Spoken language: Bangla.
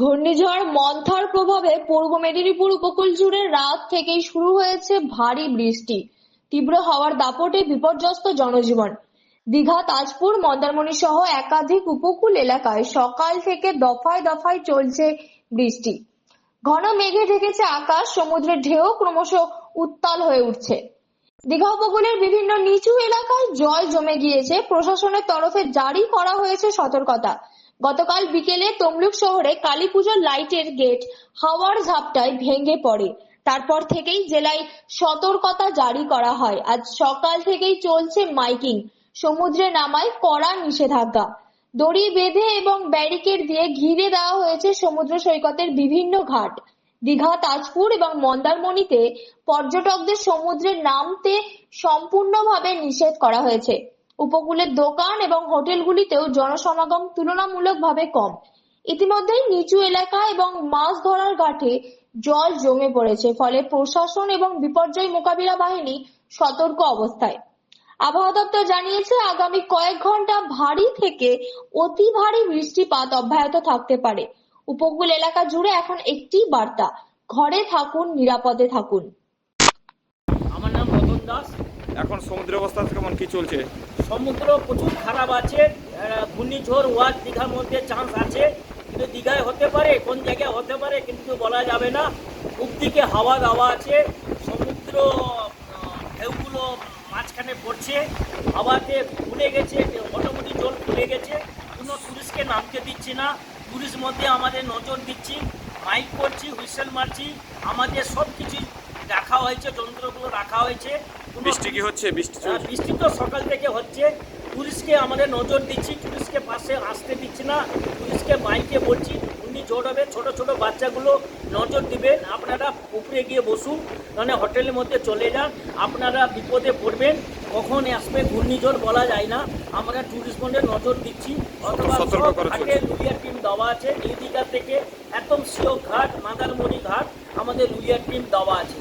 ঘূর্ণিঝড় মন্থার প্রভাবে পূর্ব মেদিনীপুর উপকূল জুড়ে রাত থেকেই শুরু হয়েছে ভারী বৃষ্টি। তীব্র হাওয়ার দাপটে বিপর্যস্ত জনজীবন। দীঘা, তাজপুর, মন্দারমণি সহ একাধিক উপকূল এলাকায় সকাল থেকে দফায় দফায় চলছে বৃষ্টি। ঘন মেঘে ঢেকেছে আকাশ, সমুদ্রের ঢেউ ক্রমশ উত্তাল হয়ে উঠছে। দীঘা উপকূলের বিভিন্ন নিচু এলাকায় জল জমে গিয়েছে। প্রশাসনের তরফে জারি করা হয়েছে সতর্কতা। গতকাল বিকেলে তমলুক শহরে কালী পুজোর লাইটের গেট হাওয়ার ঝাপটায় ভেঙে পড়ে। তারপর থেকেই জেলায় সতর্কতা জারি করা হয়। আজ সকাল থেকেই চলছে মাইকিং। সমুদ্রে নামায় কড়া নিষেধাজ্ঞা। দড়ি বেঁধে এবং ব্যারিকেড দিয়ে ঘিরে দেওয়া হয়েছে সমুদ্র সৈকতের বিভিন্ন ঘাট। দীঘা, তাজপুর এবং মন্দারমণিতে পর্যটকদের সমুদ্রে নামতে সম্পূর্ণভাবে নিষেধ করা হয়েছে। উপকূলের দোকান এবং হোটেলগুলিতেও জনসমাগম তুলনামূলকভাবে কম। ইতিমধ্যেই নিচু এলাকা এবং মাছ ধরার ঘাটে জল জমে পড়েছে, ফলে প্রশাসন এবং বিপর্যয় মোকাবিলা বাহিনী সতর্ক অবস্থায়। আবহাওয়া দপ্তর জানিয়েছে, আগামী কয়েক ঘন্টা ভারী থেকে অতি ভারী বৃষ্টিপাত অব্যাহত থাকতে পারে। উপকূল এলাকা জুড়ে এখন একটি বার্তা: ঘরে থাকুন, নিরাপদে থাকুন। আমার নাম রতন দাস। এখন সমুদ্রের অবস্থা কেমন, কি চলছে? সমুদ্র প্রচুর খারাপ আছে। ঘূর্ণিঝড় ওয়াজ দীঘার মধ্যে চান্স আছে, কিন্তু দীঘায় হতে পারে, কোন জায়গায় হতে পারে কিন্তু বলা যাবে না। উপদিকে হাওয়া দাওয়া আছে, সমুদ্র ঢেউগুলো মাঝখানে পড়ছে, হাওয়াতে খুলে গেছে, মোটামুটি জল খুলে গেছে। কোনো টুরিস্টকে নামতে দিচ্ছি না। টুরিস্ট মধ্যে আমাদের নজর দিচ্ছি, মাইক করছি, হুইসেল মারছি, আমাদের সব কিছু রাখা হয়েছে, যন্ত্রগুলো রাখা হয়েছে। বৃষ্টি কি হচ্ছে? বৃষ্টি তো সকাল থেকে হচ্ছে। পুলিশকে আমাদের নজর দিচ্ছি, পুলিশকে পাশে আসতে দিচ্ছি না। পুলিশকে মাইকে বলছি ঘূর্ণিঝড় হবে, ছোট ছোট বাচ্চাগুলো নজর দিবেন, আপনারা উপরে গিয়ে বসুন, মানে হোটেলের মধ্যে চলে যান, আপনারা বিপদে পড়বেন। কখন আসবে ঘূর্ণিঝড় বলা যায় না। আমরা টুরিস্ট বন্ডে নজর দিচ্ছি, অথবা লুলিয়ার টিম দেওয়া আছে। নিউ দীঘা থেকে একদম সিও ঘাট, মন্দারমণি ঘাট আমাদের লুলিয়ার টিম দেওয়া আছে।